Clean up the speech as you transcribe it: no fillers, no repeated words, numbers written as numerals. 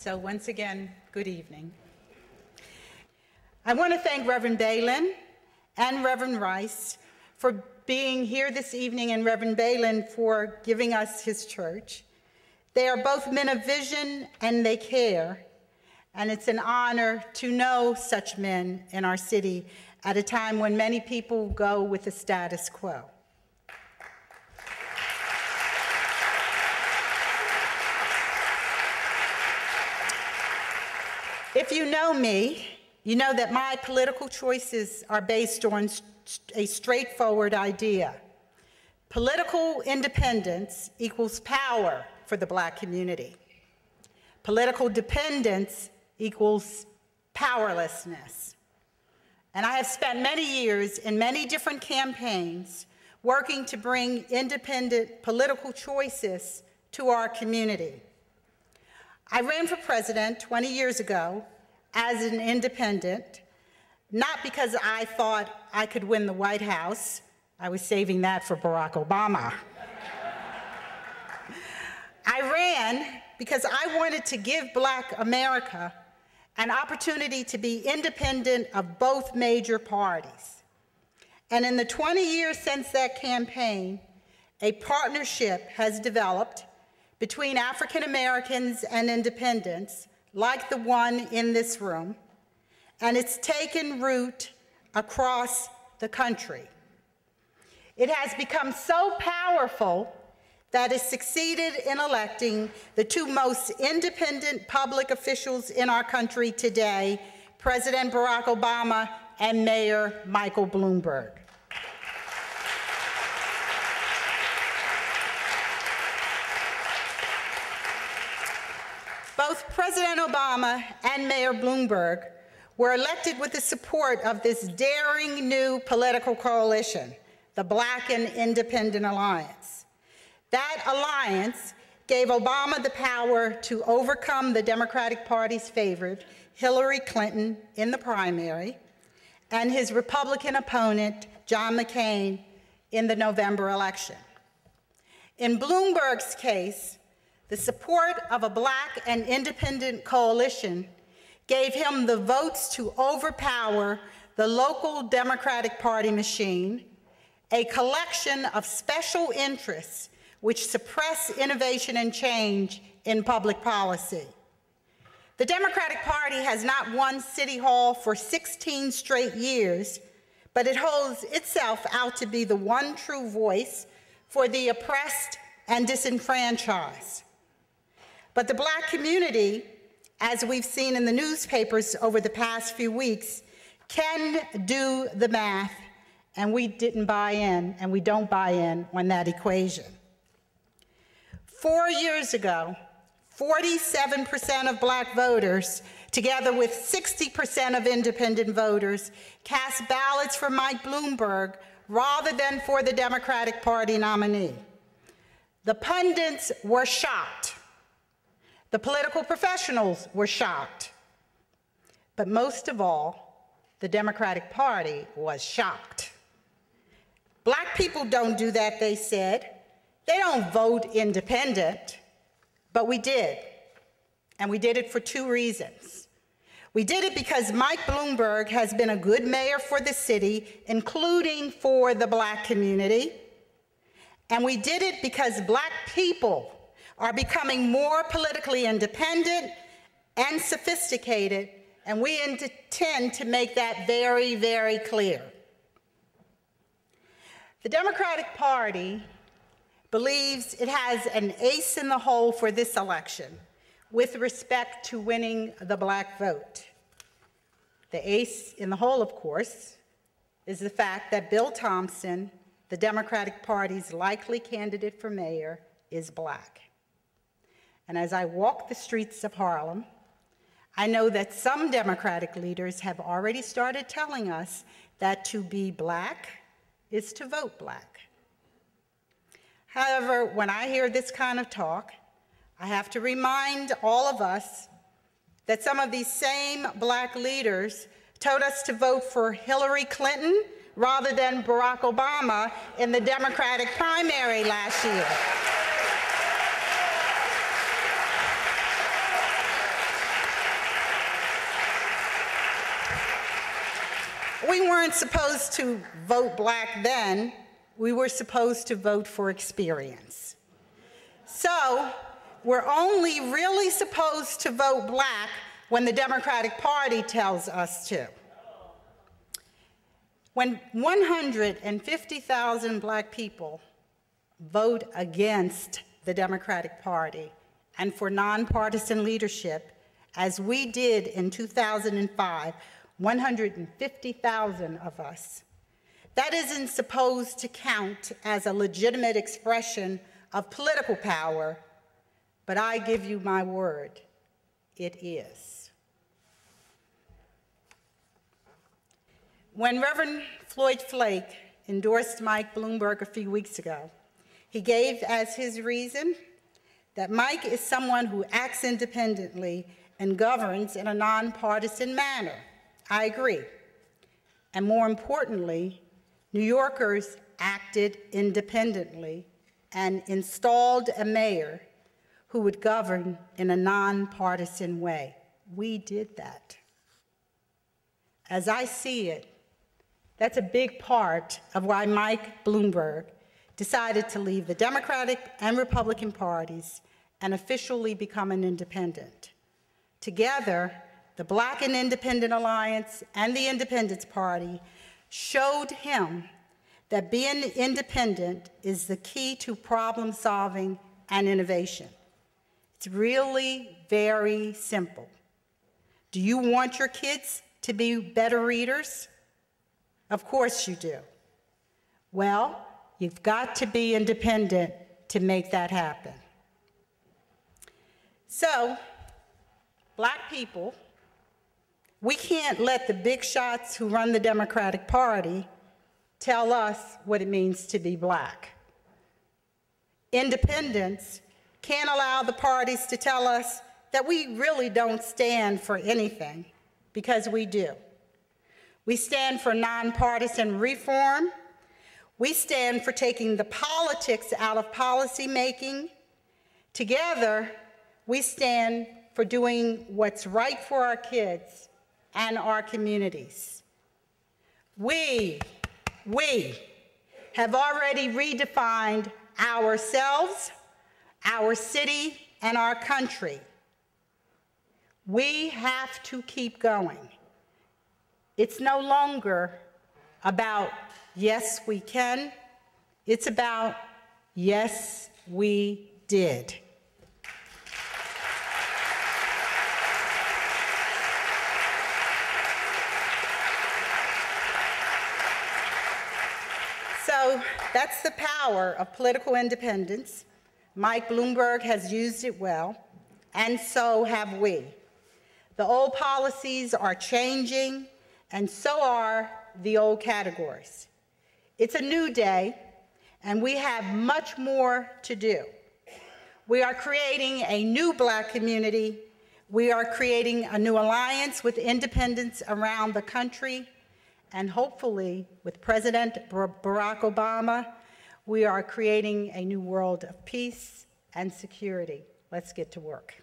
So once again, good evening. I want to thank Reverend Balin and Reverend Rice for being here this evening, and Reverend Balin for giving us his church. They are both men of vision and they care, and it's an honor to know such men in our city at a time when many people go with the status quo. If you know me, you know that my political choices are based on a straightforward idea. Political independence equals power for the Black community. Political dependence equals powerlessness. And I have spent many years in many different campaigns working to bring independent political choices to our community. I ran for president 20 years ago as an independent, not because I thought I could win the White House. I was saving that for Barack Obama. I ran because I wanted to give Black America an opportunity to be independent of both major parties. And in the 20 years since that campaign, a partnership has developed between African Americans and independents, like the one in this room, and it's taken root across the country. It has become so powerful that it succeeded in electing the two most independent public officials in our country today, President Barack Obama and Mayor Michael Bloomberg. Both President Obama and Mayor Bloomberg were elected with the support of this daring new political coalition, the Black and Independent Alliance. That alliance gave Obama the power to overcome the Democratic Party's favorite, Hillary Clinton, in the primary, and his Republican opponent, John McCain, in the November election. In Bloomberg's case, the support of a Black and independent coalition gave him the votes to overpower the local Democratic Party machine, a collection of special interests which suppress innovation and change in public policy. The Democratic Party has not won City Hall for 16 straight years, but it holds itself out to be the one true voice for the oppressed and disenfranchised. But the Black community, as we've seen in the newspapers over the past few weeks, can do the math, and we didn't buy in, and we don't buy in on that equation. 4 years ago, 47% of Black voters, together with 60% of independent voters, cast ballots for Mike Bloomberg rather than for the Democratic Party nominee. The pundits were shocked. The political professionals were shocked. But most of all, the Democratic Party was shocked. Black people don't do that, they said. They don't vote independent, but we did. And we did it for two reasons. We did it because Mike Bloomberg has been a good mayor for the city, including for the Black community. And we did it because Black people are becoming more politically independent and sophisticated, and we intend to make that very, very clear. The Democratic Party believes it has an ace in the hole for this election with respect to winning the Black vote. The ace in the hole, of course, is the fact that Bill Thompson, the Democratic Party's likely candidate for mayor, is Black. And as I walk the streets of Harlem, I know that some Democratic leaders have already started telling us that to be Black is to vote Black. However, when I hear this kind of talk, I have to remind all of us that some of these same Black leaders told us to vote for Hillary Clinton rather than Barack Obama in the Democratic primary last year. We weren't supposed to vote black then. We were supposed to vote for experience. So we're only really supposed to vote black when the Democratic Party tells us to. When 150,000 black people vote against the Democratic Party and for nonpartisan leadership, as we did in 2005, 150,000 of us, that isn't supposed to count as a legitimate expression of political power, but I give you my word, it is. When Reverend Floyd Flake endorsed Mike Bloomberg a few weeks ago, he gave as his reason that Mike is someone who acts independently and governs in a nonpartisan manner. I agree. And more importantly, New Yorkers acted independently and installed a mayor who would govern in a nonpartisan way. We did that. As I see it, that's a big part of why Mike Bloomberg decided to leave the Democratic and Republican parties and officially become an independent. Together, the Black and Independent Alliance and the Independence Party showed him that being independent is the key to problem solving and innovation. It's really very simple. Do you want your kids to be better readers? Of course you do. Well, you've got to be independent to make that happen. So, black people, we can't let the big shots who run the Democratic Party tell us what it means to be black. Independents can't allow the parties to tell us that we really don't stand for anything, because we do. We stand for nonpartisan reform. We stand for taking the politics out of policy making. Together, we stand for doing what's right for our kids and our communities. We have already redefined ourselves, our city, and our country. We have to keep going. It's no longer about yes, we can. It's about yes, we did. So that's the power of political independence. Mike Bloomberg has used it well, and so have we. The old policies are changing, and so are the old categories. It's a new day, and we have much more to do. We are creating a new black community. We are creating a new alliance with independents around the country. And hopefully, with President Barack Obama, we are creating a new world of peace and security. Let's get to work.